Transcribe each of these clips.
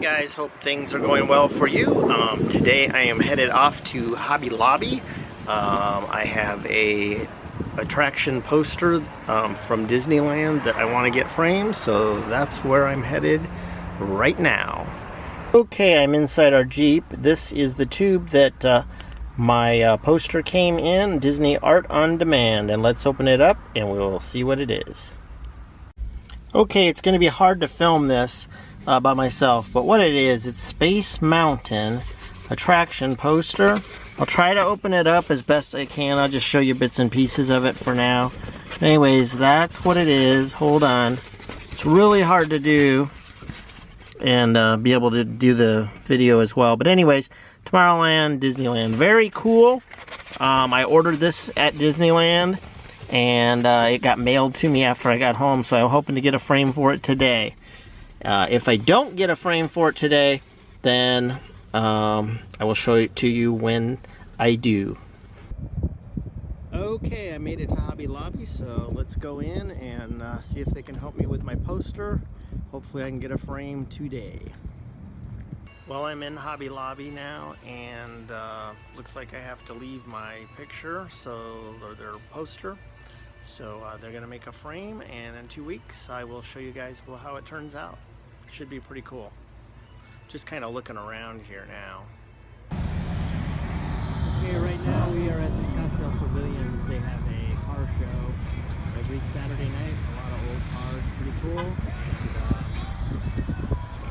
Guys, hope things are going well for you. Today I am headed off to Hobby Lobby. I have a attraction poster from Disneyland that I want to get framed, so that's where I'm headed right now. Okay, I'm inside our Jeep. This is the tube that my poster came in, Disney Art on Demand, and let's open it up and we'll see what it is. Okay, it's going to be hard to film this by myself, but what it is, it's Space Mountain attraction poster. I'll try to open it up as best I can. I'll just show you bits and pieces of it for now. Anyways, that's what it is. Hold on. It's really hard to do and be able to do the video as well. But anyways, Tomorrowland, Disneyland, very cool. I ordered this at Disneyland and it got mailed to me after I got home, so I'm hoping to get a frame for it today. If I don't get a frame for it today, then I will show it to you when I do. Okay, I made it to Hobby Lobby, so let's go in and see if they can help me with my poster. Hopefully I can get a frame today. Well, I'm in Hobby Lobby now, and looks like I have to leave my picture, or their poster. So they're going to make a frame, and in 2 weeks I will show you guys how it turns out. Should be pretty cool. Just kind of looking around here now. Okay, right now we are at the Scottsdale Pavilions. They have a car show every Saturday night. A lot of old cars, pretty cool.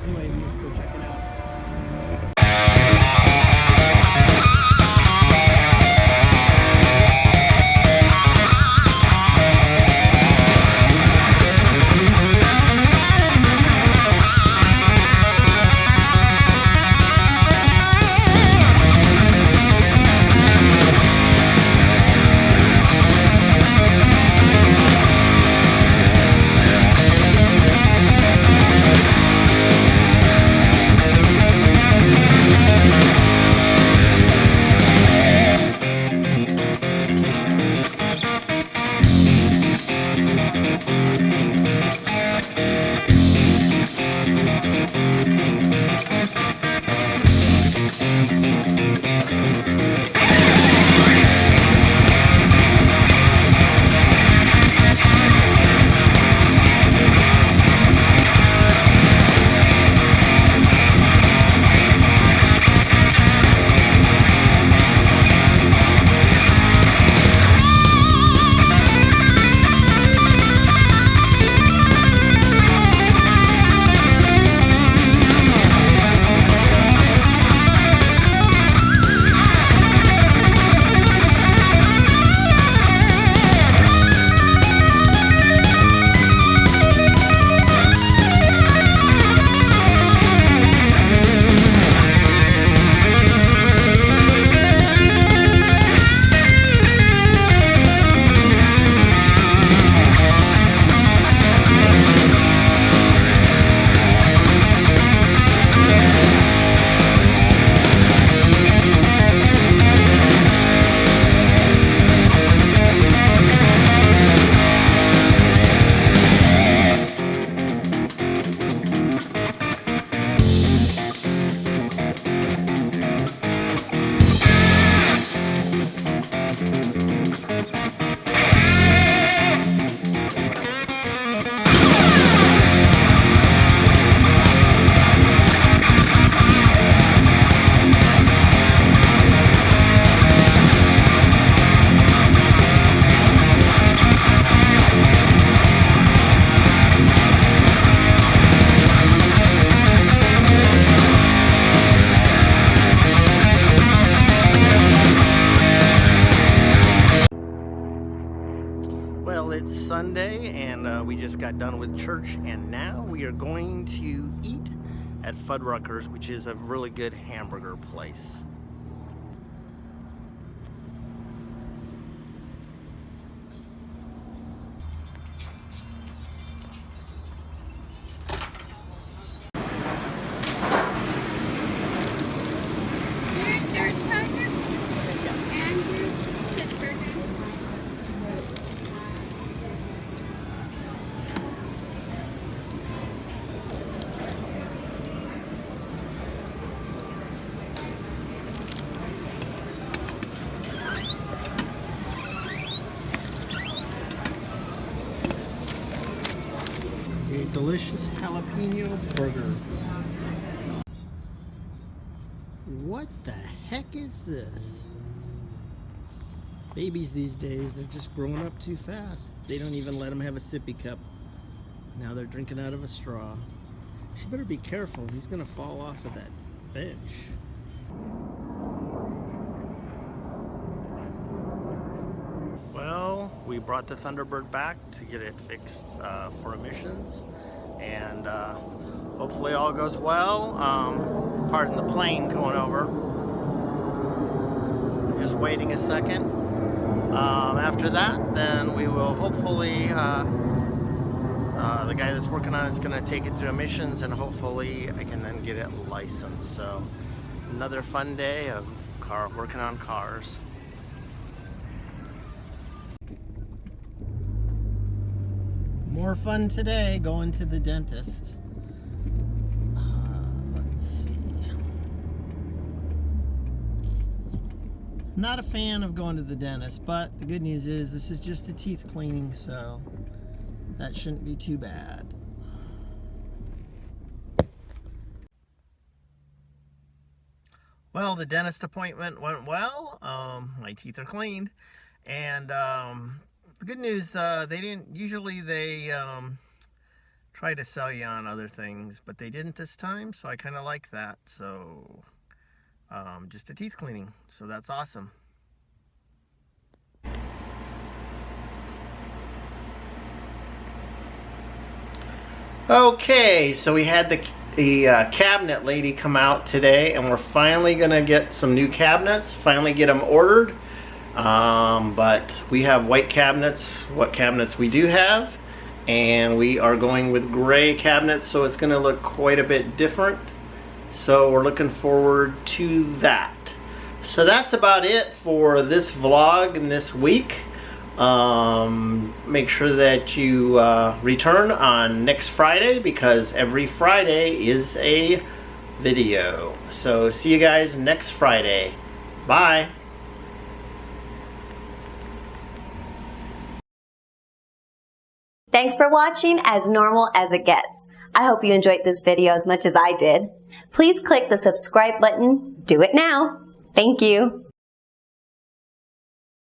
And, anyways, let's go check it out. Well, it's Sunday and we just got done with church, and now we are going to eat at Fuddruckers, which is a really good hamburger place. delicious jalapeno burger. What the heck is this? Babies these days, they're just growing up too fast. They don't even let them have a sippy cup. Now they're drinking out of a straw. She better be careful. He's gonna fall off of that bench. Well, we brought the Thunderbird back to get it fixed for emissions, and hopefully all goes well. Pardon the plane going over. Just waiting a second. After that, then we will hopefully, the guy that's working on it's going to take it through emissions, and hopefully I can then get it licensed. So another fun day of working on cars. More fun today going to the dentist. Let's see. Not a fan of going to the dentist, but the good news is this is just a teeth cleaning, so that shouldn't be too bad. Well, the dentist appointment went well. My teeth are cleaned, and the good news, they try to sell you on other things, but they didn't this time, so I kind of like that. So just a teeth cleaning, so that's awesome. Okay, so we had the cabinet lady come out today, and we're finally gonna get some new cabinets, finally get them ordered. But we have white cabinets, what cabinets we do have, and we are going with gray cabinets, so it's going to look quite a bit different. So we're looking forward to that. So that's about it for this vlog and this week. Make sure that you return on next Friday, because every Friday is a video. So see you guys next Friday. Bye. Thanks for watching As Normal as It Gets. I hope you enjoyed this video as much as I did. Please click the subscribe button. Do it now. Thank you.